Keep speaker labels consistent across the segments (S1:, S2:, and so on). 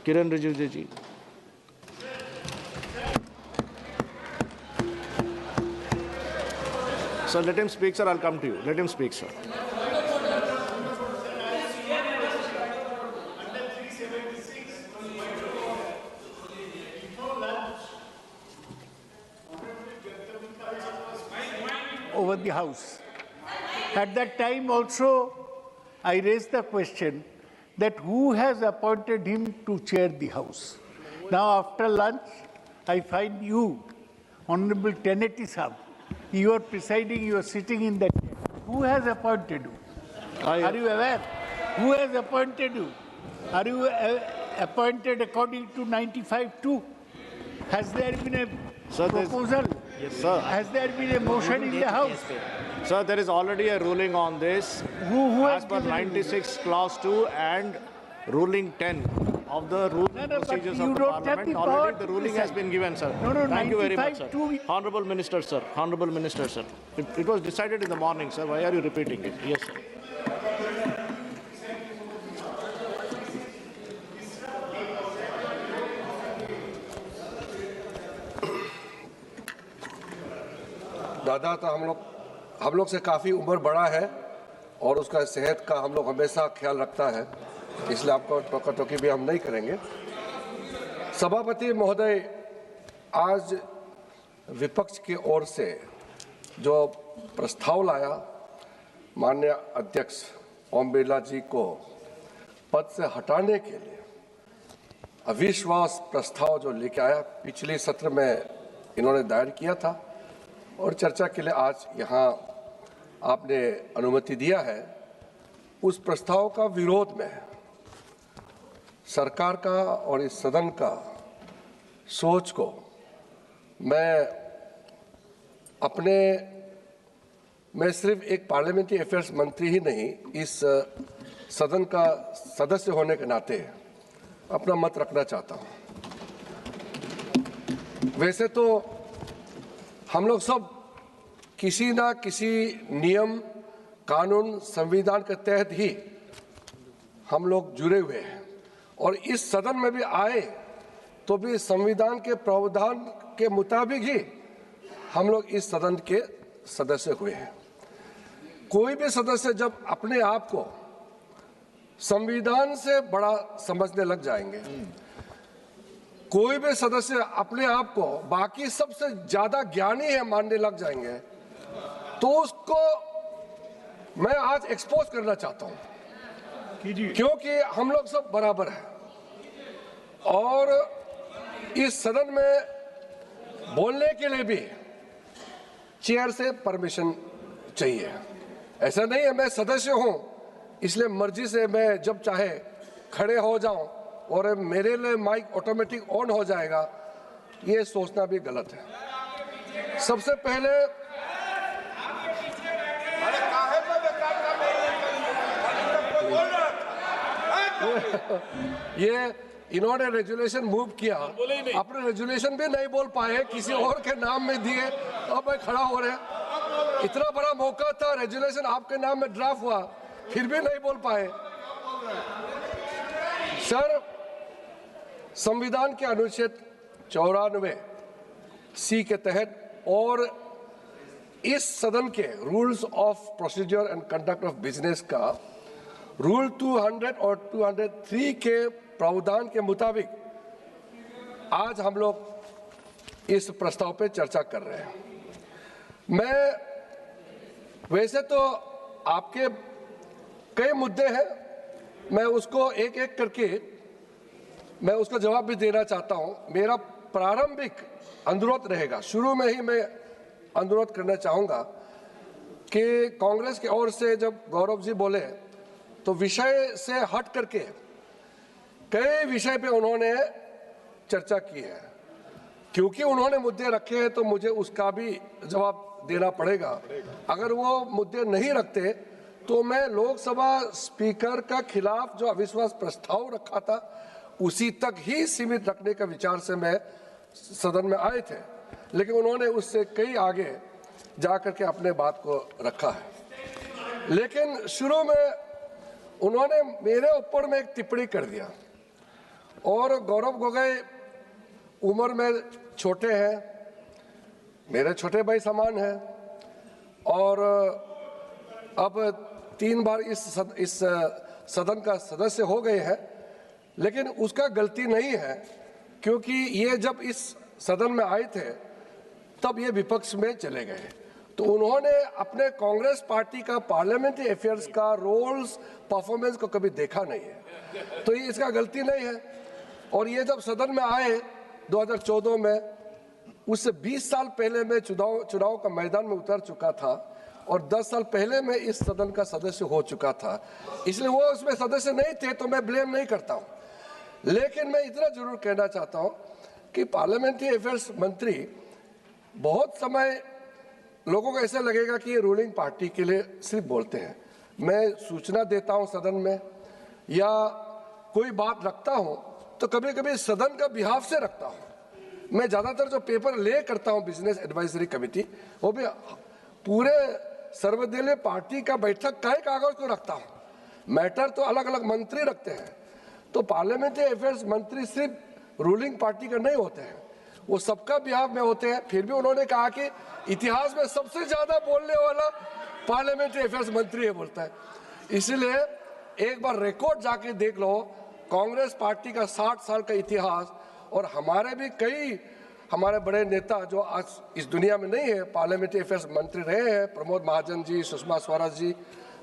S1: Kiran Rijiju ji. Sir, let him speak, sir. I'll come to you. Let him speak, sir.
S2: Over the House. At that time also, I raised the question that who has appointed him to chair the House. Now, after lunch, I find you, Honorable Teneti Sahab, you are presiding, you are sitting in that chair. Who has appointed you? Are you aware? Who has appointed you? Are you appointed according to 95(2)? Has there been a proposal?
S1: Yes, sir.
S2: Has there been a motion in the House?
S1: Sir, there is already a ruling on this.
S2: Who has
S1: as per
S2: given
S1: 96 clause 2 and ruling 10 of the rules and
S2: but
S1: procedures
S2: you
S1: of the
S2: don't have
S1: Parliament.
S2: the power
S1: Already the
S2: to
S1: ruling has
S2: decide.
S1: been given, sir.
S2: No,
S1: Thank you very much, sir.
S2: 95(2).
S1: Honorable Minister, sir. Honorable Minister, sir. It was decided in the morning, sir. Why are you repeating it? Yes, sir.
S3: दादा तो हम लोग से काफ़ी उम्र बड़ा है और उसका सेहत का हम लोग हमेशा ख्याल रखता है, इसलिए आपको टोका टोकी भी हम नहीं करेंगे। सभापति महोदय, आज विपक्ष की ओर से जो प्रस्ताव लाया माननीय अध्यक्ष ओम बिरला जी को पद से हटाने के लिए अविश्वास प्रस्ताव जो लेके आया, पिछले सत्र में इन्होंने दायर किया था और चर्चा के लिए आज यहाँ आपने अनुमति दिया है। उस प्रस्ताव का विरोध में सरकार का और इस सदन का सोच को मैं सिर्फ एक पार्लियामेंट्री अफेयर्स मंत्री ही नहीं, इस सदन का सदस्य होने के नाते अपना मत रखना चाहता हूँ। वैसे तो हम लोग सब किसी ना किसी नियम, कानून, संविधान के तहत ही हम लोग जुड़े हुए हैं और इस सदन में भी आए तो भी संविधान के प्रावधान के मुताबिक ही हम लोग इस सदन के सदस्य हुए हैं। कोई भी सदस्य जब अपने आप को संविधान से बड़ा समझने लग जाएंगे, कोई भी सदस्य अपने आप को बाकी सबसे ज्यादा ज्ञानी है मानने लग जाएंगे, तो उसको मैं आज एक्सपोज करना चाहता हूं, क्योंकि हम लोग सब बराबर हैं और इस सदन में बोलने के लिए भी चेयर से परमिशन चाहिए। ऐसा नहीं है मैं सदस्य हूं इसलिए मर्जी से मैं जब चाहे खड़े हो जाऊं और मेरे लिए माइक ऑटोमेटिक ऑन हो जाएगा, ये सोचना भी गलत है। सबसे पहले ये इन्होंने रेजुलेशन मूव किया, अपने रेजुलेशन भी नहीं बोल पाए, किसी और के नाम में दिए, अब मैं खड़ा हो रहे। इतना बड़ा मौका था, रेजुलेशन आपके नाम में ड्राफ्ट हुआ, फिर भी नहीं बोल पाए। सर, संविधान के अनुच्छेद 94(c) के तहत और इस सदन के rules of procedure and conduct of business का रूल 200 और 203 के प्रावधान के मुताबिक आज हम लोग इस प्रस्ताव पे चर्चा कर रहे हैं। मैं वैसे तो आपके कई मुद्दे हैं, मैं उसको एक एक करके मैं उसका जवाब भी देना चाहता हूं। मेरा प्रारंभिक अनुरोध रहेगा, शुरू में ही मैं अनुरोध करना चाहूंगा कि कांग्रेस की ओर से जब गौरव जी बोले तो विषय से हट करके कई विषय पे उन्होंने चर्चा की है। क्योंकि उन्होंने मुद्दे रखे हैं तो मुझे उसका भी जवाब देना पड़ेगा। अगर वो मुद्दे नहीं रखते तो मैं लोकसभा स्पीकर का खिलाफ जो अविश्वास प्रस्ताव रखा था उसी तक ही सीमित रखने का विचार से मैं सदन में आए थे, लेकिन उन्होंने उससे कई आगे जाकर के अपने बात को रखा है। लेकिन शुरू में उन्होंने मेरे ऊपर में एक टिप्पणी कर दिया और गौरव गोगोई उम्र में छोटे हैं, मेरे छोटे भाई समान हैं, और अब 3 बार इस सदन का सदस्य हो गए हैं। लेकिन उसका गलती नहीं है, क्योंकि ये जब इस सदन में आए थे तब ये विपक्ष में चले गए, तो उन्होंने अपने कांग्रेस पार्टी का पार्लियामेंट्री अफेयर्स का रोल्स परफॉर्मेंस को कभी देखा नहीं है, तो ये इसका गलती नहीं है। और ये जब सदन में आए 2014 में, उससे 20 साल पहले मैं चुनाव का मैदान में उतर चुका था और 10 साल पहले मैं इस सदन का सदस्य हो चुका था, इसलिए वो उसमें सदस्य नहीं थे तो मैं ब्लेम नहीं करता हूँ। लेकिन मैं इतना जरूर कहना चाहता हूँ कि पार्लियामेंट्री अफेयर्स मंत्री बहुत समय लोगों को ऐसा लगेगा कि ये रूलिंग पार्टी के लिए सिर्फ बोलते हैं। मैं सूचना देता हूँ सदन में या कोई बात रखता हूँ तो कभी कभी सदन का बिहाफ से रखता हूँ। मैं ज़्यादातर जो पेपर ले करता हूँ बिजनेस एडवाइजरी कमेटी, वो भी पूरे सर्वदलीय पार्टी का बैठक का ही कागज को रखता हूँ। मैटर तो अलग अलग मंत्री रखते हैं, तो पार्लियामेंट्री अफेयर्स मंत्री सिर्फ रूलिंग पार्टी का नहीं होते हैं, वो सबका बिहाफ में होते हैं। फिर भी उन्होंने कहा कि इतिहास में सबसे ज्यादा बोलने वाला पार्लियामेंट्री अफेयर्स मंत्री है बोलता है। इसलिए एक बार रिकॉर्ड जाके देख लो, कांग्रेस पार्टी का 60 साल का इतिहास, और हमारे भी कई हमारे बड़े नेता जो आज इस दुनिया में नहीं है पार्लियामेंट्री अफेयर्स मंत्री रहे हैं, प्रमोद महाजन जी, सुषमा स्वराज जी,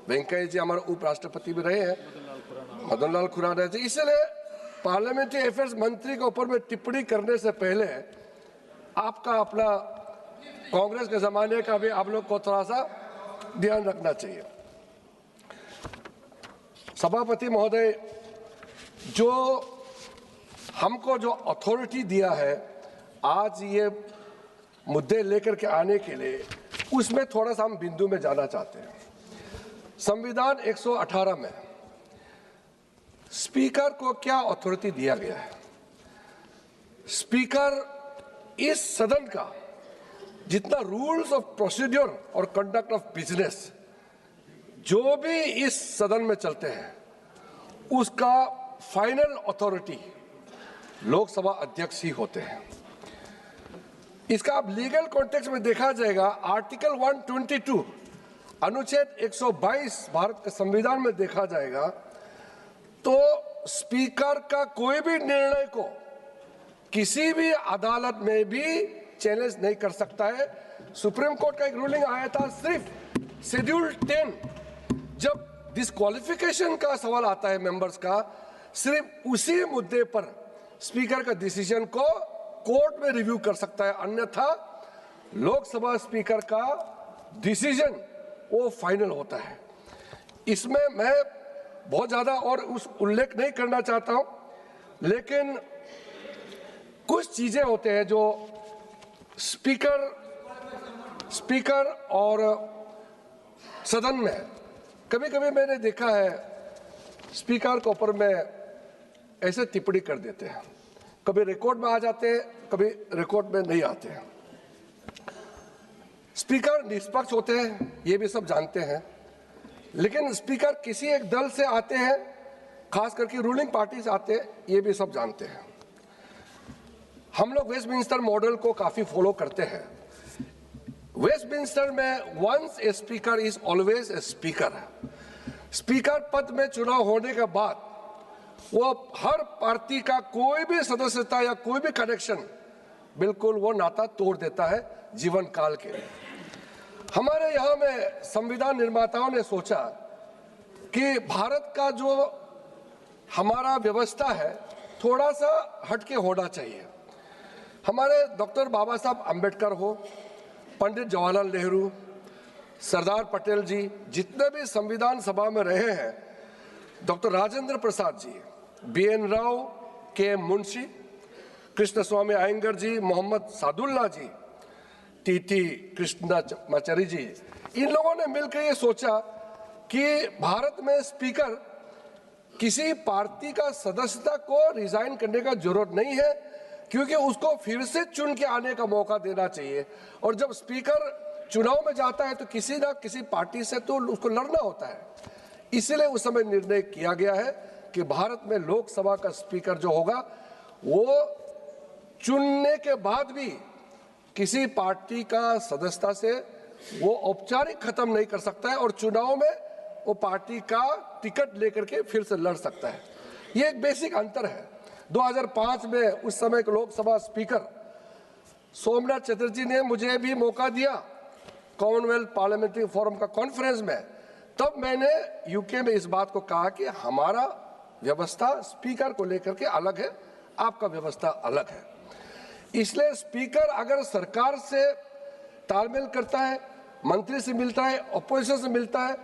S3: वेंकैया जी हमारे उपराष्ट्रपति भी रहे हैं, मदन लाल खुराना जी। इसलिए पार्लियामेंट्री अफेयर्स मंत्री के ऊपर में टिप्पणी करने से पहले आपका अपना कांग्रेस के जमाने का भी आप लोग को थोड़ा सा ध्यान रखना चाहिए। सभापति महोदय, जो हमको जो अथॉरिटी दिया है आज ये मुद्दे लेकर के आने के लिए, उसमें थोड़ा सा हम बिंदु में जाना चाहते हैं। संविधान 118 में स्पीकर को क्या अथॉरिटी दिया गया है? स्पीकर इस सदन का जितना रूल्स ऑफ प्रोसीड्यूर और कंडक्ट ऑफ बिजनेस जो भी इस सदन में चलते हैं, उसका फाइनल अथॉरिटी लोकसभा अध्यक्ष ही होते हैं। इसका अब लीगल कॉन्टेक्स्ट में देखा जाएगा, आर्टिकल 122 अनुच्छेद 122 भारत के संविधान में देखा जाएगा तो स्पीकर का कोई भी निर्णय को किसी भी अदालत में भी चैलेंज नहीं कर सकता है। सुप्रीम कोर्ट का एक रूलिंग आया था सिर्फ शेड्यूल 10, जब डिस्क्वालिफिकेशन का सवाल आता है मेंबर्स का, सिर्फ उसी मुद्दे पर स्पीकर का डिसीजन को कोर्ट में रिव्यू कर सकता है, अन्यथा लोकसभा स्पीकर का डिसीजन वो फाइनल होता है। इसमें मैं बहुत ज्यादा और उस उल्लेख नहीं करना चाहता हूं, लेकिन कुछ चीजें होते हैं जो स्पीकर और सदन में कभी कभी मैंने देखा है स्पीकर के ऊपर में ऐसे टिप्पणी कर देते हैं, कभी रिकॉर्ड में आ जाते हैं, कभी रिकॉर्ड में नहीं आते हैं। स्पीकर निष्पक्ष होते हैं, ये भी सब जानते हैं, लेकिन स्पीकर किसी एक दल से आते हैं, खास करके रूलिंग पार्टी से आते हैं, ये भी सब जानते हैं। हम लोग वेस्टमिंस्टर मॉडल को काफी फॉलो करते हैं। वेस्टमिंस्टर में once a speaker is always a speaker. Speaker पद में चुनाव होने के बाद वो हर पार्टी का कोई भी सदस्यता या कोई भी कनेक्शन बिल्कुल वो नाता तोड़ देता है जीवन काल के लिए। हमारे यहाँ में संविधान निर्माताओं ने सोचा कि भारत का जो हमारा व्यवस्था है थोड़ा सा हटके होना चाहिए। हमारे डॉक्टर बाबा साहब अम्बेडकर हो, पंडित जवाहरलाल नेहरू, सरदार पटेल जी, जितने भी संविधान सभा में रहे हैं, doctor Rajendra Prasad ji, BN Rao, KM Munshi, Krishna स्वामी अयंगर जी, मोहम्मद सादुल्ला जी, TT कृष्णाचारी जी, इन लोगों ने मिलकर ये सोचा कि भारत में स्पीकर किसी पार्टी का सदस्यता को रिजाइन करने का जरूरत नहीं है, क्योंकि उसको फिर से चुन के आने का मौका देना चाहिए। और जब स्पीकर चुनाव में जाता है तो किसी ना किसी पार्टी से तो उसको लड़ना होता है। इसलिए उस समय निर्णय किया गया है कि भारत में लोकसभा का स्पीकर जो होगा वो चुनने के बाद भी किसी पार्टी का सदस्यता से वो औपचारिक खत्म नहीं कर सकता है और चुनाव में वो पार्टी का टिकट लेकर के फिर से लड़ सकता है। ये एक बेसिक अंतर है। 2005 में उस समय के लोकसभा स्पीकर सोमनाथ चटर्जी ने मुझे भी मौका दिया कॉमनवेल्थ पार्लियामेंट्री फोरम का कॉन्फ्रेंस में, तब मैंने यूके में इस बात को कहा कि हमारा व्यवस्था स्पीकर को लेकर के अलग है, आपका व्यवस्था अलग है। इसलिए स्पीकर अगर सरकार से तालमेल करता है, मंत्री से मिलता है, अपोजिशन से मिलता है,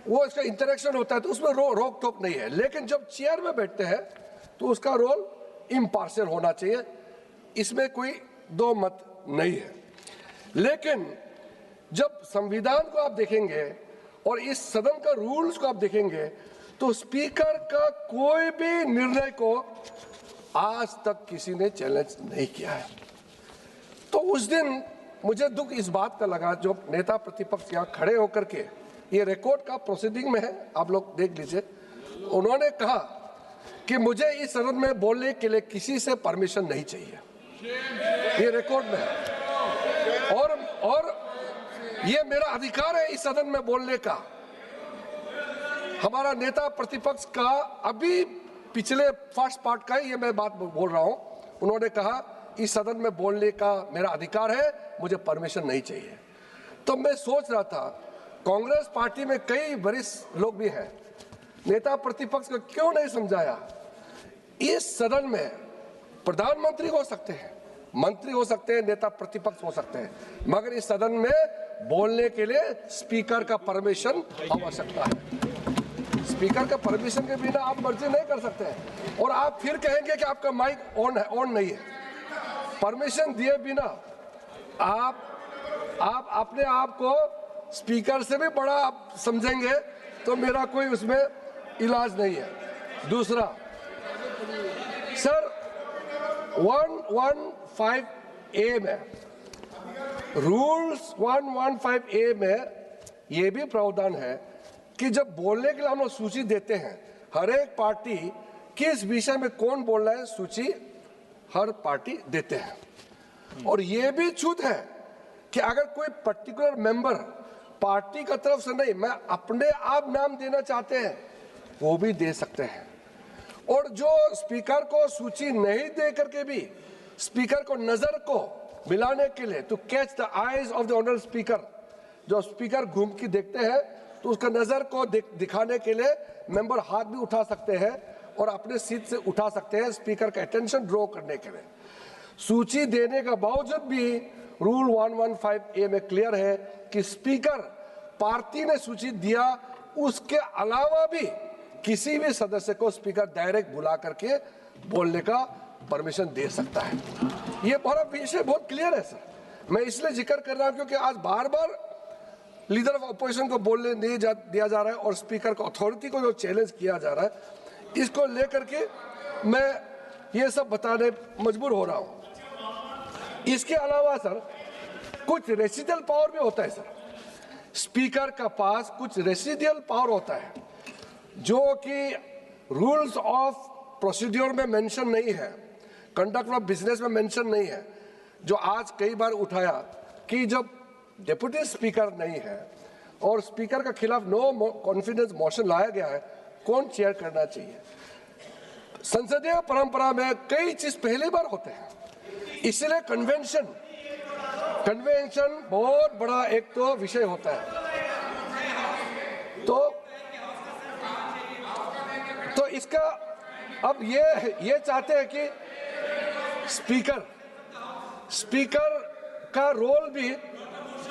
S3: वो इसका इंटरेक्शन होता है तो उसमें रोक टोक नहीं है। लेकिन जब चेयर में बैठते हैं तो उसका रोल इम्पार्शियल होना चाहिए, इसमें कोई दो मत नहीं है। लेकिन जब संविधान को आप देखेंगे और इस सदन का रूल्स को आप देखेंगे तो स्पीकर का कोई भी निर्णय को आज तक किसी ने चैलेंज नहीं किया है। तो उस दिन मुझे दुख इस बात का लगा, जो नेता प्रतिपक्ष यहाँ खड़े होकर के, ये रिकॉर्ड का प्रोसीडिंग में है, आप लोग देख लीजिए, उन्होंने कहा कि मुझे इस सदन में बोलने के लिए किसी से परमिशन नहीं चाहिए। ये रिकॉर्ड में है और ये मेरा अधिकार है इस सदन में बोलने का। हमारा नेता प्रतिपक्ष का अभी पिछले फर्स्ट पार्ट का ही ये मैं बात बोल रहा हूं, उन्होंने कहा इस सदन में बोलने का मेरा अधिकार है, मुझे परमिशन नहीं चाहिए। तो मैं सोच रहा था कांग्रेस पार्टी में कई वरिष्ठ लोग भी हैं, नेता प्रतिपक्ष को क्यों नहीं समझाया? इस सदन में प्रधानमंत्री हो सकते हैं, मंत्री हो सकते हैं, नेता प्रतिपक्ष हो सकते हैं, मगर इस सदन में बोलने के लिए स्पीकर का परमिशन आवश्यकता है। स्पीकर का परमिशन के बिना आप मर्जी नहीं कर सकते हैं। और आप फिर कहेंगे कि आपका माइक ऑन नहीं है। परमिशन दिए बिना आप अपने आप को स्पीकर से भी बड़ा आप समझेंगे तो मेरा कोई उसमें इलाज नहीं है। दूसरा, सर 115A में, रूल्स 115A में ये भी प्रावधान है कि जब बोलने के लिए हम लोग सूची देते हैं, हर एक पार्टी किस विषय में कौन बोल रहा है सूची हर पार्टी देते हैं। और ये भी छूट है कि अगर कोई पर्टिकुलर मेंबर पार्टी का तरफ से नहीं, मैं अपने आप नाम देना चाहते हैं, वो भी दे सकते हैं। और जो स्पीकर को सूची नहीं दे करके भी स्पीकर को नजर को मिलाने के लिए, to catch the eyes of the honourable speaker, जो स्पीकर घूम के देखते हैं तो उसका नजर को दिखाने के लिए मेंबर हाथ भी उठा सकते हैं और अपने सीट से उठा सकते हैं स्पीकर का अटेंशन ड्रॉ करने के लिए। सूची देने का बावजूद भी रूल 115A में क्लियर है कि स्पीकर पार्टी ने सूची दिया, उसके अलावा भी किसी भी सदस्य को स्पीकर डायरेक्ट बुला करके बोलने का परमिशन दे सकता है। ये विषय बहुत क्लियर है सर। मैं इसलिए जिक्र कर रहा हूं क्योंकि आज बार बार लीडर ऑफ अपोजिशन को बोलने नहीं दिया जा रहा है और स्पीकर को, अथॉरिटी को जो चैलेंज किया जा रहा है, इसको लेकर के मैं ये सब बताने मजबूर हो रहा हूं। इसके अलावा सर कुछ रेसिडियल पावर भी होता है सर। स्पीकर का पास कुछ रेसिडियल पावर होता है जो कि रूल्स ऑफ प्रोसीड्योर में मेंशन नहीं है, कंडक्ट ऑफ बिजनेस में मेंशन नहीं है, जो आज कई बार उठाया कि जब डिप्टी स्पीकर नहीं है और स्पीकर के खिलाफ नो कॉन्फिडेंस मोशन लाया गया है, कौन चेयर करना चाहिए। संसदीय परंपरा में कई चीज पहली बार होते हैं, इसलिए कन्वेंशन बहुत बड़ा एक तो विषय होता है। तो इसका अब ये चाहते हैं कि स्पीकर का रोल भी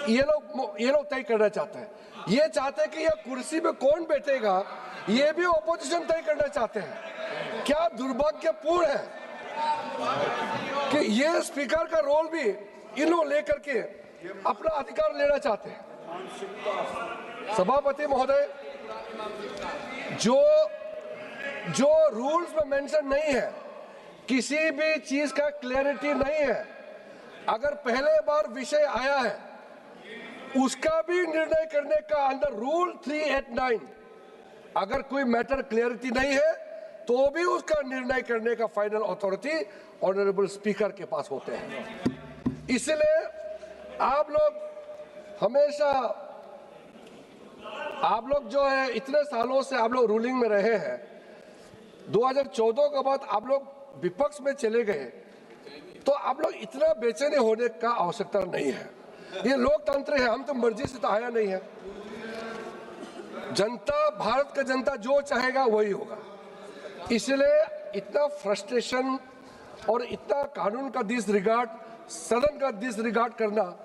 S3: ये लोग तय करना चाहते हैं। ये चाहते हैं कि यह कुर्सी पे कौन बैठेगा, ये भी ऑपोजिशन तय करना चाहते हैं। क्या दुर्भाग्यपूर्ण है कि ये स्पीकर का रोल भी इन लोग लेकर के अपना अधिकार लेना चाहते हैं। सभापति महोदय, जो रूल्स में मेंशन नहीं है, किसी भी चीज का क्लैरिटी नहीं है, अगर पहले बार विषय आया है उसका भी निर्णय करने का अंदर रूल 389, अगर कोई मैटर क्लैरिटी नहीं है तो भी उसका निर्णय करने का फाइनल अथॉरिटी ऑनरेबल स्पीकर के पास होते हैं। इसलिए आप लोग हमेशा, आप लोग जो है इतने सालों से आप लोग रूलिंग में रहे हैं, 2014 के बाद आप लोग विपक्ष में चले गए, तो आप लोग इतना बेचैनी होने का आवश्यकता नहीं है। ये लोकतंत्र है, हम तो मर्जी से तो आया नहीं है। जनता, भारत का जनता जो चाहेगा वही होगा। इसलिए इतना फ्रस्ट्रेशन और इतना कानून का डिसरिगार्ड, सदन का डिसरिगार्ड करना,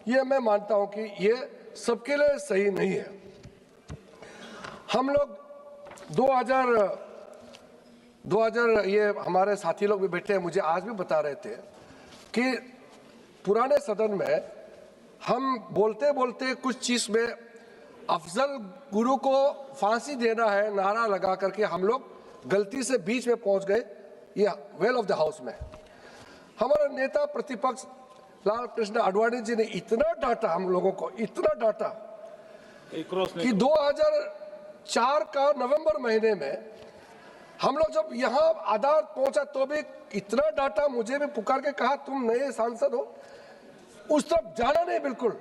S3: ये मैं मानता हूं कि ये सबके लिए सही नहीं है। हम लोग 2000 ये हमारे साथी लोग भी बैठे हैं, मुझे आज भी बता रहे थे कि पुराने सदन में हम बोलते बोलते कुछ चीज में अफजल गुरु को फांसी देना है नारा लगा करके हम लोग गलती से बीच में पहुंच गए, ये वेल ऑफ द हाउस में। हमारा नेता प्रतिपक्ष लाल कृष्ण आडवाणी जी ने इतना डांटा हम लोगों को, इतना डांटा कि 2004 का नवंबर महीने में हम लोग जब यहाँ अदालत पहुंचा तो भी इतना डांटा, मुझे भी पुकार के कहा तुम नए सांसद हो, उस तरफ जाना नहीं बिल्कुल,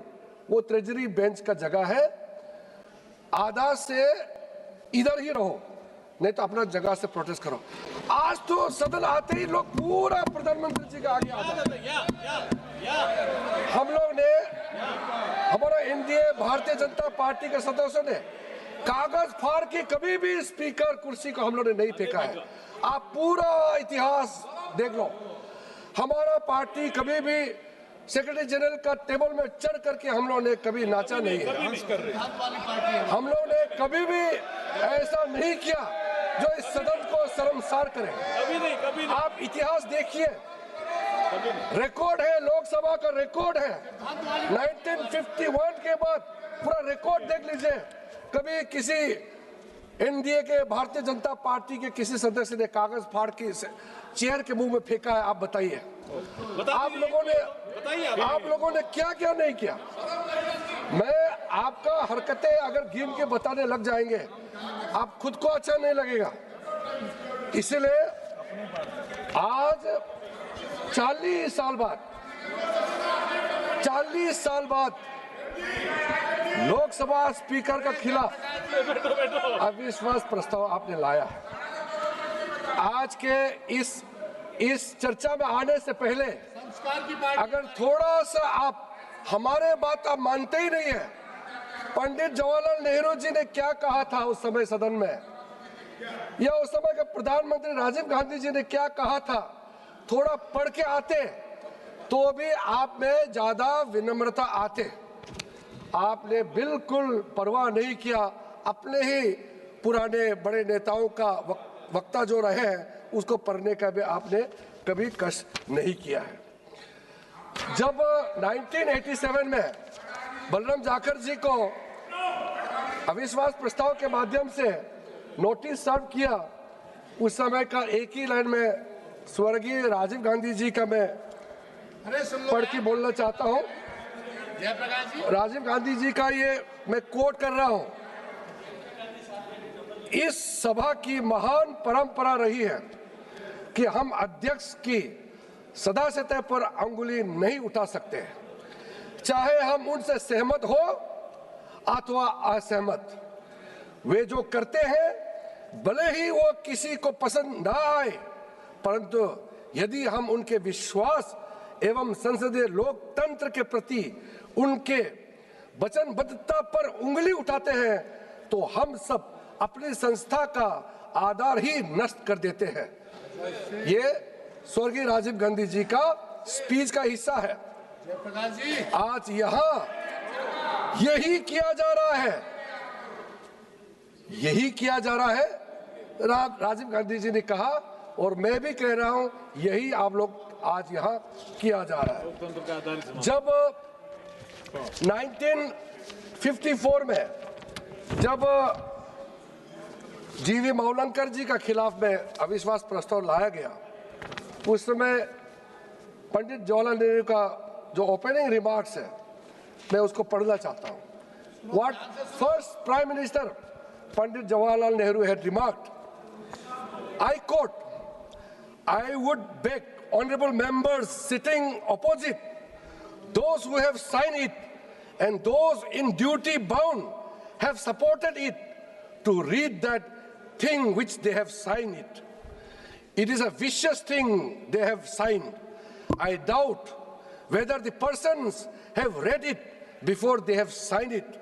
S3: वो ट्रेजरी बेंच का जगह है, आधा से इधर ही रहो, नहीं तो अपना जगह से प्रोटेस्ट करो। आज तो सदन आते ही लोग पूरा प्रधानमंत्री जी के आगे आ जाते। हम लोग ने, हमारा एनडीए भारतीय जनता पार्टी के सदस्यों ने कागज फाड़ के कभी भी स्पीकर कुर्सी को हम लोग ने नहीं फेंका है। आप पूरा इतिहास देख लो, हमारा पार्टी कभी भी सेक्रेटरी जनरल का टेबल में चढ़ करके हम लोग ने कभी नाचा नहीं है। हम लोग ने कभी भी ऐसा नहीं किया जो इस सदन को शर्मसार करे। कभी नहीं। आप इतिहास देखिए, रिकॉर्ड है, लोकसभा का रिकॉर्ड है, 1951 के बाद पूरा रिकॉर्ड देख लीजिए। कभी किसी एनडीए के, भारतीय जनता पार्टी के किसी सदस्य ने कागज फाड़ के चेयर के मुंह में फेंका है? आप बताइए। आप लोगों ने क्या क्या नहीं किया। मैं आपका हरकतें अगर गिन के बताने लग जाएंगे आप खुद को अच्छा नहीं लगेगा। इसलिए आज 40 साल बाद लोकसभा स्पीकर के खिलाफ अविश्वास प्रस्ताव आपने लाया है। आज के इस चर्चा में आने से पहले अगर थोड़ा सा आप हमारे बात आप मानते ही नहीं है, पंडित जवाहरलाल नेहरू जी ने क्या कहा था उस समय सदन में, या उस समय के प्रधानमंत्री राजीव गांधी जी ने क्या कहा था, थोड़ा पढ़ के आते तो भी आप में ज्यादा विनम्रता आते। आपने बिल्कुल परवाह नहीं किया, अपने ही पुराने बड़े नेताओं का वक्ता जो रहे हैं उसको पढ़ने का भी आपने कभी कष्ट नहीं किया है। जब 1987 में बलराम जाखड़ जी को अविश्वास प्रस्ताव के माध्यम से नोटिस सर्व किया, उस समय का एक ही लाइन में स्वर्गीय राजीव गांधी जी का मैं पढ़ के बोलना चाहता हूं। राजीव गांधी जी का ये मैं कोट कर रहा हूं, इस सभा की महान परंपरा रही है कि हम अध्यक्ष की सदस्यता पर अंगुली नहीं उठा सकते, चाहे हम उनसे सहमत हो अथवा असहमत। वे जो करते हैं भले ही वो किसी को पसंद ना आए, परंतु यदि हम उनके विश्वास एवं संसदीय लोकतंत्र के प्रति उनके वचनबद्धता पर उंगली उठाते हैं तो हम सब अपनी संस्था का आधार ही नष्ट कर देते हैं। ये स्वर्गीय राजीव गांधी जी का स्पीच का हिस्सा है। आज यहाँ यही किया जा रहा है, यही किया जा रहा है। राजीव गांधी जी ने कहा और मैं भी कह रहा हूं, यही आप लोग आज यहाँ किया जा रहा है। जब 1954 में जब जीवी मावलंकर जी का खिलाफ में अविश्वास प्रस्ताव लाया गया, उस समय पंडित जवाहरलाल नेहरू का जो ओपनिंग रिमार्क्स है मैं उसको पढ़ना चाहता हूं। What first prime minister Pandit Jawaharlal Nehru had remarked, I quote, I would beg honorable members sitting opposite, those who have signed it and those in duty bound have supported it, to read that thing which they have signed it. It is a vicious thing they have signed. I doubt whether the persons have read it before they have signed it.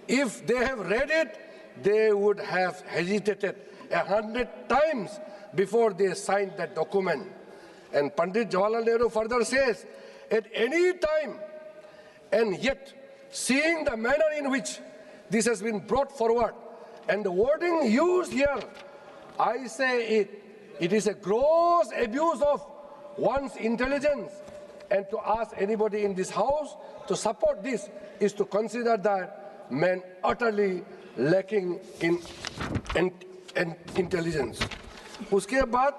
S3: If they have read it, they would have hesitated 100 times before they signed that document. And Pandit Jawaharlal Nehru further says, at any time, and yet seeing the manner in which this has been brought forward and the wording used here, I say it is a gross abuse of one's intelligence, and to ask anybody in this house to support this is to consider that man utterly lacking in intelligence. उसके बाद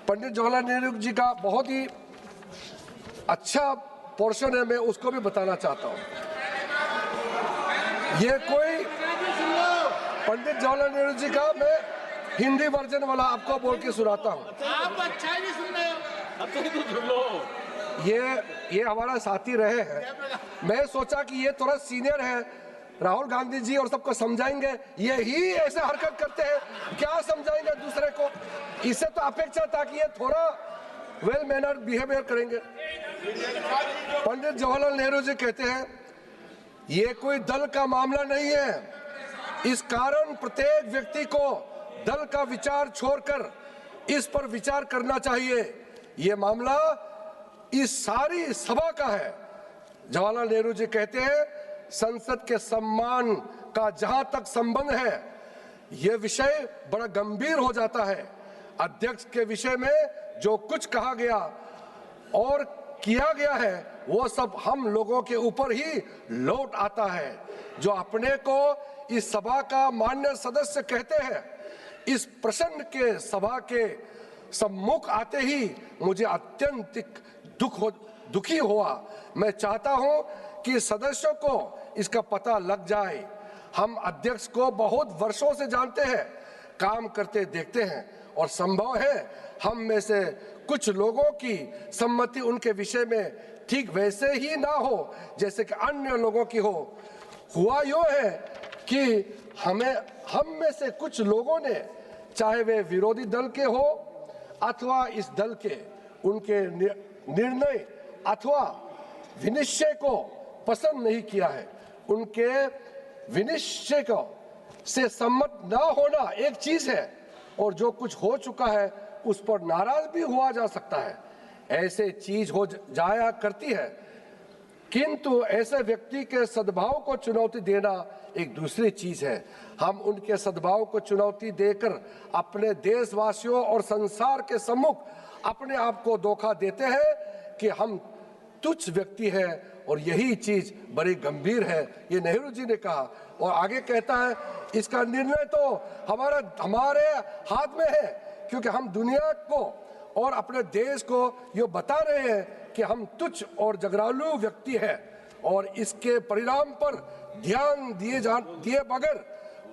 S3: पंडित जवाहरलाल नेहरू जी का बहुत ही अच्छा portion है, मैं उसको भी बताना चाहता हूँ। ये कोई पंडित जवाहरलाल नेहरू जी का मैं हिंदी वर्जन वाला आपको बोल के सुनाता हूँ।
S4: आप अच्छा नहीं सुन रहे हो।
S3: ये हमारा साथी रहे हैं। मैं सोचा कि ये थोड़ा सीनियर है, राहुल गांधी जी और सबको समझाएंगे, ये ही ऐसे हरकत करते हैं, क्या समझाएंगे दूसरे को। इससे तो अपेक्षा था कि ये थोड़ा वेल मैनर बिहेवियर करेंगे। पंडित जवाहरलाल नेहरू जी कहते हैं, ये कोई दल का मामला नहीं है, इस कारण प्रत्येक व्यक्ति को दल का विचार छोड़कर इस पर विचार करना चाहिए। ये मामला इस सारी सभा का है। जवाहरलाल नेहरू जी कहते हैं, संसद के सम्मान का जहां तक संबंध है, यह विषय बड़ा गंभीर हो जाता है। अध्यक्ष के विषय में जो कुछ कहा गया और किया गया है, वो सब हम लोगों के ऊपर ही लौट आता है। जो अपने को इस सभा का मान्य सदस्य कहते हैं, इस प्रश्न के सभा के सम्मुख आते ही मुझे अत्यंत दुखी हुआ। मैं चाहता हूं कि सदस्यों को इसका पता लग जाए। हम अध्यक्ष को बहुत वर्षों से जानते हैं, काम करते देखते हैं, और संभव है हम में से कुछ लोगों की सम्मति उनके विषय में ठीक वैसे ही ना हो जैसे कि अन्य लोगों की हो। हुआ यूं है कि हम में से कुछ लोगों ने, चाहे वे विरोधी दल के हो अथवा इस दल के, उनके निर्णय अथवा विनिश्चय को पसंद नहीं किया है। उनके विनिश्चय को से सम्मत ना होना एक चीज है, और जो कुछ हो चुका है उस पर नाराज भी हुआ जा सकता है। ऐसे चीज हो जाया करती है, किंतु ऐसे व्यक्ति के सद्भाव को चुनौती देना एक दूसरी चीज है। हम उनके सद्भाव को चुनौती देकर अपने देशवासियों और संसार के सम्मुख अपने आप को धोखा देते हैं कि हम तुच्छ व्यक्ति हैं, और यही चीज बड़ी गंभीर है। ये नेहरू जी ने कहा, और आगे कहता है, इसका निर्णय तो हमारे हाथ में है, क्योंकि हम दुनिया को और अपने देश को ये बता रहे हैं कि हम तुच्छ और जगरालू व्यक्ति हैं, और इसके परिणाम पर ध्यान दिए बगैर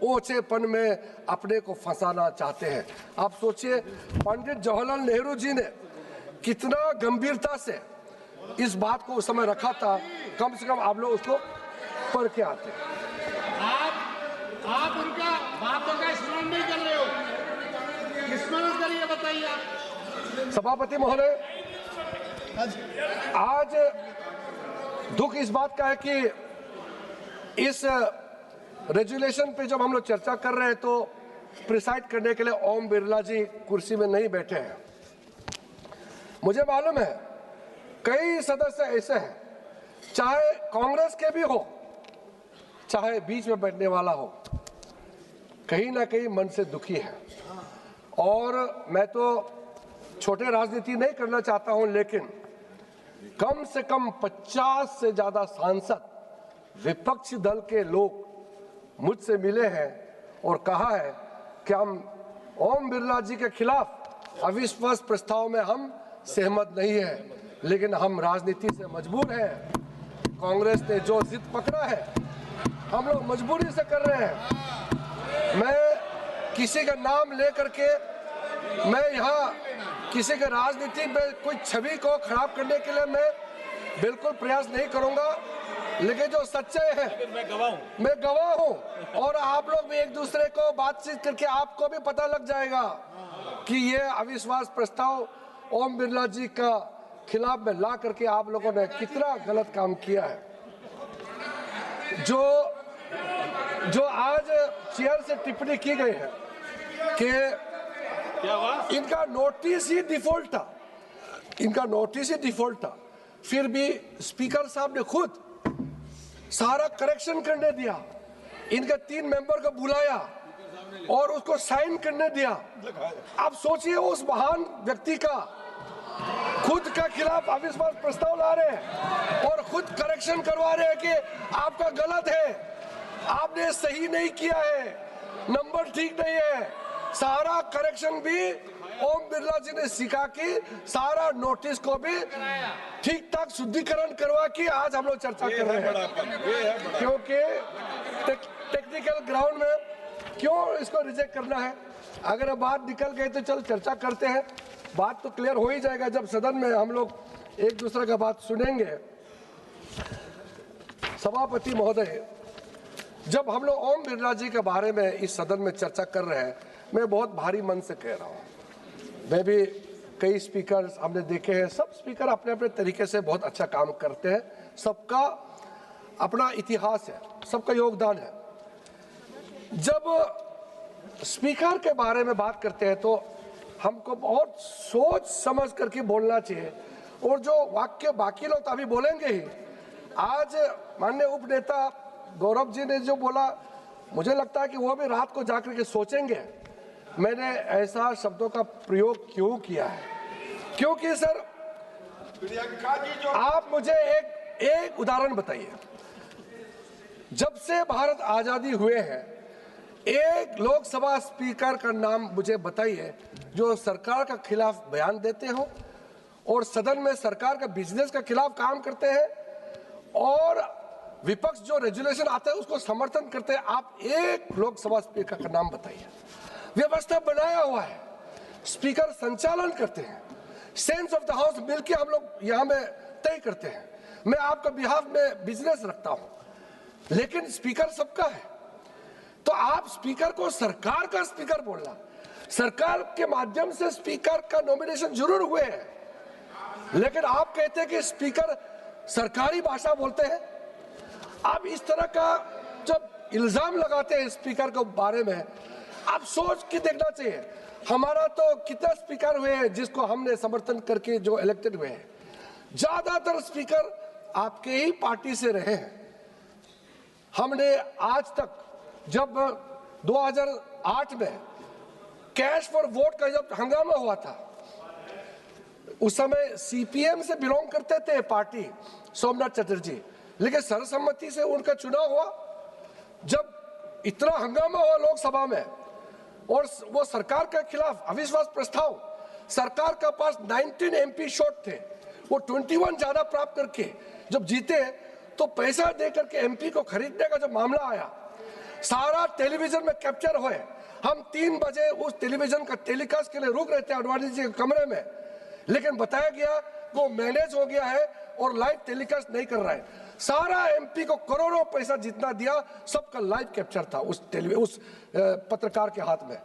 S3: ओछेपन में अपने को फंसाना चाहते हैं। आप सोचिए, पंडित जवाहरलाल नेहरू जी ने कितना गंभीरता से इस बात को उस समय रखा था। कम से कम आप लोग उसको पढ़ के आते।
S4: आप उनका बातों का स्मरण नहीं कर रहे हो, स्मरण करिए, बताइए आप।
S3: सभापति महोदय, आज दुख इस बात का है कि इस रेजुलेशन पे जब हम लोग चर्चा कर रहे हैं तो प्रिसाइड करने के लिए ओम बिरला जी कुर्सी में नहीं बैठे हैं। मुझे मालूम है कई सदस्य ऐसे हैं, चाहे कांग्रेस के भी हो, चाहे बीच में बैठने वाला हो, कहीं ना कहीं मन से दुखी है। और मैं तो छोटे राजनीति नहीं करना चाहता हूं, लेकिन कम से कम 50 से ज्यादा सांसद विपक्षी दल के लोग मुझसे मिले हैं और कहा है कि हम ओम बिरला जी के खिलाफ अविश्वास प्रस्ताव में हम सहमत नहीं है, लेकिन हम राजनीति से मजबूर हैं। कांग्रेस ने जो जिद पकड़ा है, हम लोग मजबूरी से कर रहे हैं। मैं किसी का नाम लेकर के मैं यहाँ किसी के राजनीति में कोई छवि को खराब करने के लिए मैं बिल्कुल प्रयास नहीं करूंगा, लेकिन जो सच्चाई है मैं गवाह हूँ और आप लोग भी एक दूसरे को बातचीत करके आपको भी पता लग जाएगा कि ये अविश्वास प्रस्ताव ओम बिरला जी का खिलाफ में ला करके आप लोगों ने कितना गलत काम किया है। जो आज चेयर से टिप्पणी की गई है कि इनका नोटिस ही डिफॉल्ट था, फिर भी स्पीकर साहब ने खुद सारा करेक्शन करने दिया, इनके 3 मेंबर को बुलाया और उसको साइन करने दिया। आप सोचिए उस महान व्यक्ति का खुद का खिलाफ अविश्वास प्रस्ताव ला रहे हैं और खुद करेक्शन करवा रहे हैं कि आपका गलत है, आपने सही नहीं किया है, नंबर ठीक नहीं है। सारा करेक्शन भी ओम बिरला जी ने सिखा कि सारा नोटिस को भी ठीक ठाक शुद्धिकरण करवा के आज हम लोग चर्चा कर रहे हैं, क्योंकि टेक्निकल ग्राउंड में क्यों इसको रिजेक्ट करना है। अगर बात निकल गई तो चल चर्चा करते हैं, बात तो क्लियर हो ही जाएगा जब सदन में हम लोग एक दूसरे का बात सुनेंगे। सभापति महोदय, जब हम लोग ओम बिरला जी के बारे में इस सदन में चर्चा कर रहे हैं, मैं बहुत भारी मन से कह रहा हूँ। मैं भी कई स्पीकर हमने देखे हैं, सब स्पीकर अपने अपने तरीके से बहुत अच्छा काम करते हैं, सबका अपना इतिहास है, सबका योगदान है। जब स्पीकर के बारे में बात करते हैं तो हमको बहुत सोच समझ करके बोलना चाहिए, और जो वाक्य बाकी लोग तो अभी बोलेंगे ही। आज माननीय उपनेता गौरव जी ने जो बोला, मुझे लगता है कि वो भी रात को जाकर के सोचेंगे मैंने ऐसा शब्दों का प्रयोग क्यों किया है। क्योंकि सर आप मुझे एक उदाहरण बताइए, जब से भारत आजादी हुए हैं एक लोकसभा स्पीकर का नाम मुझे बताइए जो सरकार का खिलाफ बयान देते हो और सदन में सरकार का बिजनेस के खिलाफ काम करते हैं और विपक्ष जो रेजुलेशन आता है उसको समर्थन करते हैं। आप एक लोकसभा स्पीकर का नाम बताइए। व्यवस्था बनाया हुआ है, स्पीकर संचालन करते हैं, सेंस ऑफ द हाउस मिलकर हम लोग यहाँ में तय करते हैं। मैं आपका बिहाफ में बिजनेस रखता हूं, लेकिन स्पीकर सबका है। तो आप स्पीकर को सरकार का स्पीकर बोलना, सरकार के माध्यम से स्पीकर का नॉमिनेशन जरूर हुए हैं, लेकिन आप कहते हैं कि स्पीकर सरकारी भाषा बोलते हैं। आप इस तरह का जब इल्जाम लगाते हैं स्पीकर के बारे में, आप सोच के देखना चाहिए। हमारा तो कितना स्पीकर हुए हैं जिसको हमने समर्थन करके जो इलेक्टेड हुए हैं, ज्यादातर स्पीकर आपके ही पार्टी से रहे हैं। हमने आज तक जब 2008 में कैश फॉर वोट का जब हंगामा हुआ था, उस समय सीपीएम से बिलोंग करते थे पार्टी सोमनाथ चटर्जी, लेकिन सर्वसम्मति से उनका चुनाव हुआ। जब इतना हंगामा हुआ लोकसभा में और वो सरकार के खिलाफ अविश्वास प्रस्ताव, सरकार के पास 19 एमपी शॉट थे, वो 21 ज्यादा प्राप्त करके जब जीते तो पैसा दे करके एमपी को खरीदने का जब मामला आया, सारा टेलीविजन में कैप्चर हुए। हम 3 बजे उस टेलीविजन का टेलीकास्ट के लिए रुक रहे थे आडवाणी जी के कमरे में, लेकिन बताया गया वो मैनेज हो गया है और लाइव टेलीकास्ट नहीं कर रहा है। सारा एमपी को करोड़ों पैसा जितना दिया, सबका लाइव कैप्चर था उस पत्रकार के हाथ में।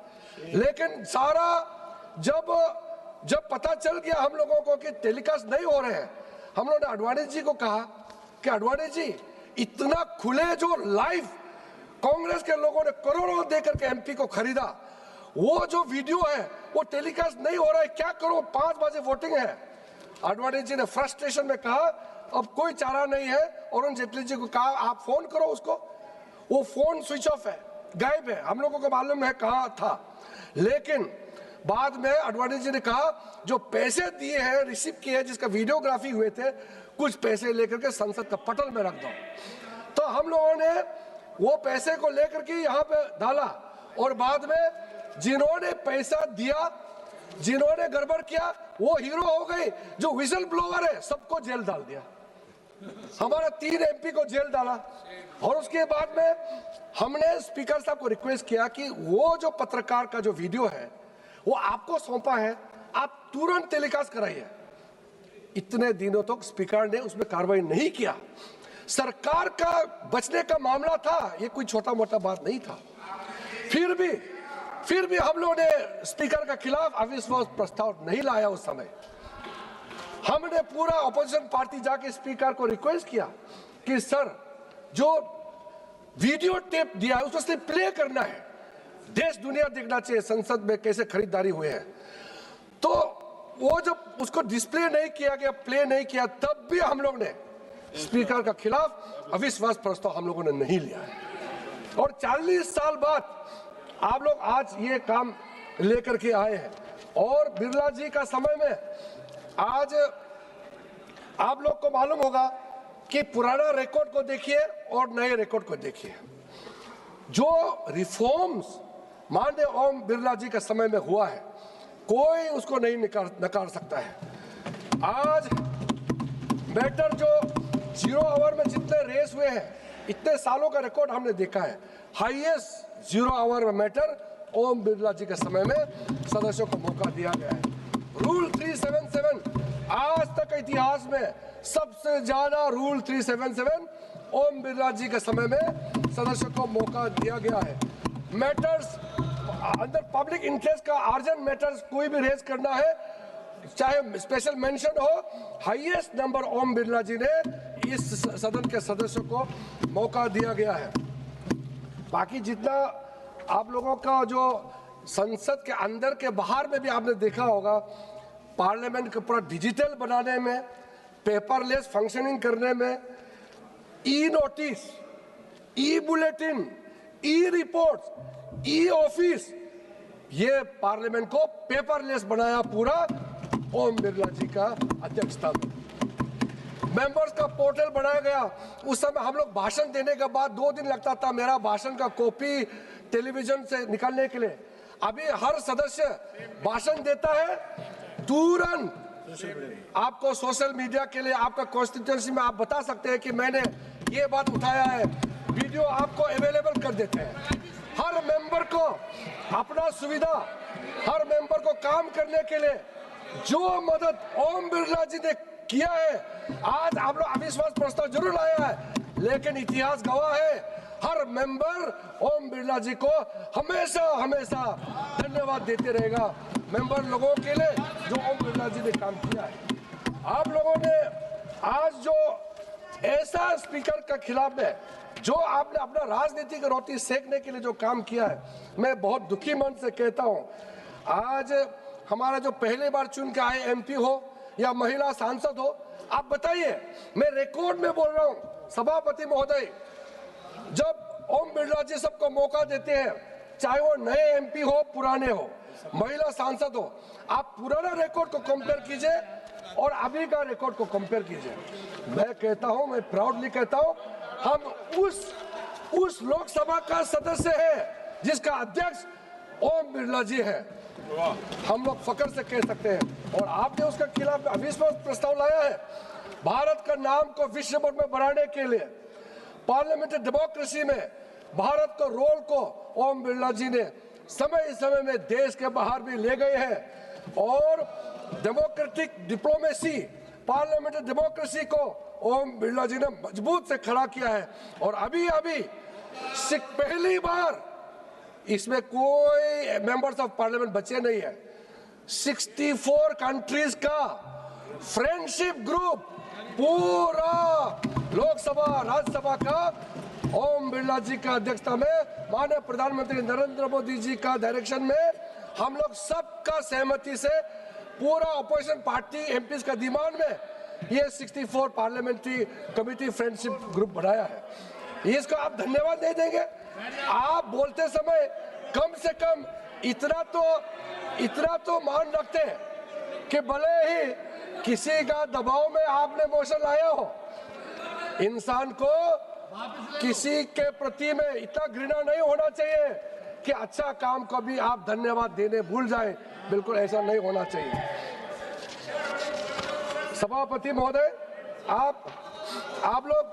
S3: लेकिन सारा जब पता चल गया हम लोगों को कि टेलीकास्ट नहीं हो रहे हैं, हम लोगों ने आडवाणी जी को कहा कि आडवाणी जी, इतना खुले जो लाइव कांग्रेस के लोगों ने करोड़ों देकर के एमपी को खरीदा, वो जो वीडियो है वो टेलीकास्ट नहीं हो रहा है, क्या करो, 5 बजे वोटिंग है। आडवाणी जी ने फ्रस्ट्रेशन में कहा अब कोई चारा नहीं है, अरुण जेटली जी को कहा आप फोन करो उसको। वो फोन स्विच ऑफ है, गायब है, हम लोगों को मालूम है कहाँ था। लेकिन बाद में आडवाणी जी ने कहा जो पैसे दिए हैं, रिसीव किए हैं, जिसका वीडियोग्राफी हुए थे, कुछ पैसे लेकर के संसद का पटल में रख दो। तो हम लोगों ने वो पैसे को लेकर के यहाँ पे डाला और बाद में जिन्होंने पैसा दिया, जिन्होंने गड़बड़ किया, वो हीरो हो गए। जो विजल ब्लोअर है सबको जेल डाल दिया, हमारा 3 एमपी को जेल डाला। और उसके बाद में हमने स्पीकर साहब को रिक्वेस्ट किया कि वो जो पत्रकार का जो वीडियो है वो आपको सौंपा है, आप तुरंत टेलीकास्ट कराइए। इतने दिनों तक स्पीकर ने उसमें कार्रवाई नहीं किया। सरकार का बचने का मामला था, ये कोई छोटा मोटा बात नहीं था। फिर भी हम लोगों ने स्पीकर के खिलाफ अविश्वास प्रस्ताव नहीं लाया। उस समय हमने पूरा ऑपोजिशन पार्टी जाके स्पीकर को रिक्वेस्ट किया कि सर, जो वीडियो टेप दिया है उसको सिर्फ प्ले करना है, देश दुनिया देखना चाहिए संसद में कैसे खरीदारी हुए हैं। तो वो जब उसको डिस्प्ले नहीं किया गया, प्ले नहीं किया, तब भी हम लोग ने स्पीकर के खिलाफ अविश्वास प्रस्ताव हम लोगों ने नहीं लिया है। और 40 साल बाद आप लोग आज ये काम लेकर के आए हैं। और बिरला जी का समय में आज आप लोग को मालूम होगा कि पुराना रिकॉर्ड को देखिए और नए रिकॉर्ड को देखिए। जो रिफॉर्म्स माननीय ओम बिरला जी के समय में हुआ है, कोई उसको नहीं नकार सकता है। आज मैटर जो 0 आवर में जितने रेस हुए हैं, इतने सालों का रिकॉर्ड हमने देखा है। हाईएस्ट 0 आवर में मैटर ओम बिरला जी के समय में सदस्यों को मौका दिया गया है। रूल 377 आज तक इतिहास में सबसे ज्यादा रूल 377 ओम बिरला जी के समय में सदस्यों को मौका दिया गया है। मैटर्स अंदर पब्लिक इंटरेस्ट का अर्जेंट मैटर्स कोई भी रेज करना है, चाहे स्पेशल मेंशन हो, हाईएस्ट नंबर ओम बिरला जी ने इस सदन के सदस्यों को मौका दिया गया है। बाकी जितना आप लोगों का जो संसद के अंदर के बाहर में भी आपने देखा होगा, पार्लियामेंट को पूरा डिजिटल बनाने में, पेपरलेस फंक्शनिंग करने में, ई नोटिस, ई बुलेटिन, ई रिपोर्ट, ई ऑफिस, ये पार्लियामेंट को पेपरलेस बनाया पूरा ओम बिरला जी का अध्यक्षता में। मेंबर्स का पोर्टल बनाया गया। उस समय हम लोग भाषण देने के बाद 2 दिन लगता था मेरा भाषण का कॉपी टेलीविजन से निकालने के लिए। अभी हर सदस्य भाषण देता है, तुरंत आपको सोशल मीडिया के लिए आपका कॉन्स्टिट्यूएंसी में आप बता सकते हैं कि मैंने ये बात उठाया है, वीडियो आपको अवेलेबल कर देते हैं। हर मेंबर को अपना सुविधा, हर मेंबर को काम करने के लिए जो मदद ओम बिरला जी ने किया है, आज आप लोग अविश्वास प्रस्ताव जरूर लाया है, लेकिन इतिहास गवाह है, हर मेंबर ओम बिरला जी को हमेशा हमेशा धन्यवाद देते रहेगा। मेंबर लोगों के लिए जो ओम बिरला जी ने काम किया है। आप लोगों ने आज जो ऐसा स्पीकर के खिलाफ में जो आपने अपना राजनीतिक रोटी सेकने के लिए जो काम किया है, मैं बहुत दुखी मन से कहता हूं। आज हमारा जो पहली बार चुन के आए एमपी हो या महिला सांसद हो, आप बताइए, मैं रिकॉर्ड में बोल रहा हूं सभापति महोदय, जब ओम बिरला जी सबको मौका देते हैं, चाहे वो नए एमपी हो, पुराने हो, महिला सांसद हो, आप पुराना रिकॉर्ड को कंपेयर कीजिए और अभी का रिकॉर्ड को कंपेयर कीजिए। मैं कहता हूं, मैं प्राउडली कहता हूं, हम उस लोकसभा का सदस्य है जिसका अध्यक्ष ओम बिरला जी है। हम लोग फख्र से कह सकते हैं। और आपने उसके खिलाफ अविश्वास प्रस्ताव लाया है। भारत का नाम को विश्व भर में बढ़ाने के लिए पार्लियामेंट्री डेमोक्रेसी में भारत को रोल को ओम बिरला जी ने समय समय में देश के बाहर भी ले गए हैं। और डेमोक्रेटिक डिप्लोमेसी, पार्लियामेंट्री डेमोक्रेसी को ओम बिरला जी ने मजबूत से खड़ा किया है। और अभी पहली बार इसमें कोई मेंबर्स ऑफ पार्लियामेंट बचे नहीं है। 64 कंट्रीज का फ्रेंडशिप ग्रुप पूरा लोकसभा राज्यसभा का ओम बिरला जी का अध्यक्षता में माननीय प्रधानमंत्री नरेंद्र मोदी जी का डायरेक्शन में हम लोग सबका सहमति से पूरा अपोजिशन पार्टी एमपीज का डिमांड में ये 64 पार्लियामेंट्री कमेटी फ्रेंडशिप ग्रुप बनाया है। इसको आप धन्यवाद नहीं देंगे? आप बोलते समय कम से कम इतना तो मान रखते हैं कि भले ही किसी का दबाव में आपने मोशन लाया हो, इंसान को किसी के प्रति में इतना घृणा नहीं होना चाहिए कि अच्छा काम को भी आप धन्यवाद देने भूल जाए। बिल्कुल ऐसा नहीं होना चाहिए। सभापति महोदय, आप लोग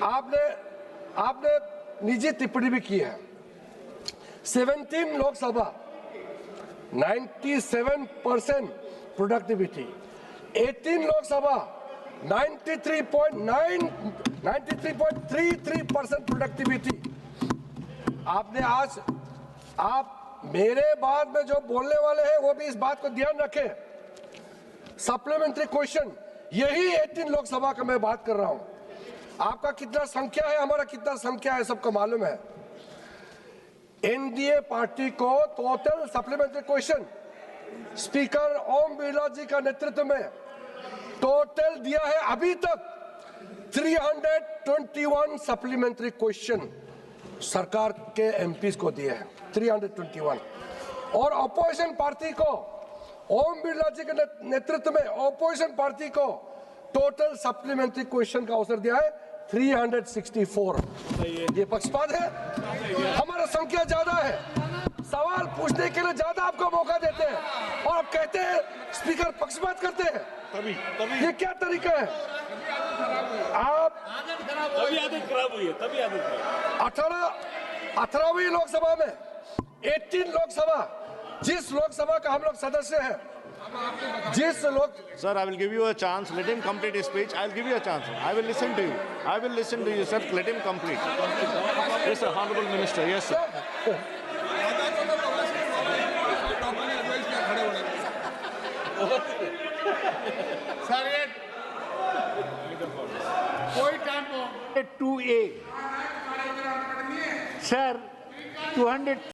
S3: आपने निजी टिप्पणी भी की है। 17 Lok Sabha 97% productivity. 18 Lok Sabha, 93.33% productivity. आपने आज आप मेरे बाद में जो बोलने वाले हैं वो भी इस बात को ध्यान रखें. सप्लीमेंट्री क्वेश्चन, यही 18 लोकसभा का मैं बात कर रहा हूं. आपका कितना संख्या है, हमारा कितना संख्या है, सबको मालूम है. एनडीए पार्टी को total supplementary question speaker Om Birla जी का नेतृत्व में टोटल दिया है अभी तक 321 सप्लीमेंट्री क्वेश्चन सरकार के एमपीज को दिए हैं. 321. और अपोजिशन पार्टी को ओम बिरला जी के नेतृत्व में अपोजिशन पार्टी को टोटल सप्लीमेंट्री क्वेश्चन का अवसर दिया है 364. ये पक्षपात है. हमारा संख्या ज्यादा है, सवाल पूछने के लिए ज्यादा आपको मौका देते हैं और आप कहते हैं स्पीकर पक्षपात करते हैं. ये क्या तरीका है? आप
S5: तभी आदत खराब हुई है, तभी आदत खराब.
S3: 18वीं लोकसभा में 18 लोकसभा, जिस लोकसभा का हम लोग सदस्य हैं, जिस लोग.
S1: Sir, I will give you a chance. Let him complete his speech. I will give you a chance. I will listen to you. I will listen to you, sir. Let him complete. Yes, sir. Honorable Minister. Yes, sir.
S4: Sir ये कोई time को
S2: 2A. Sir, 200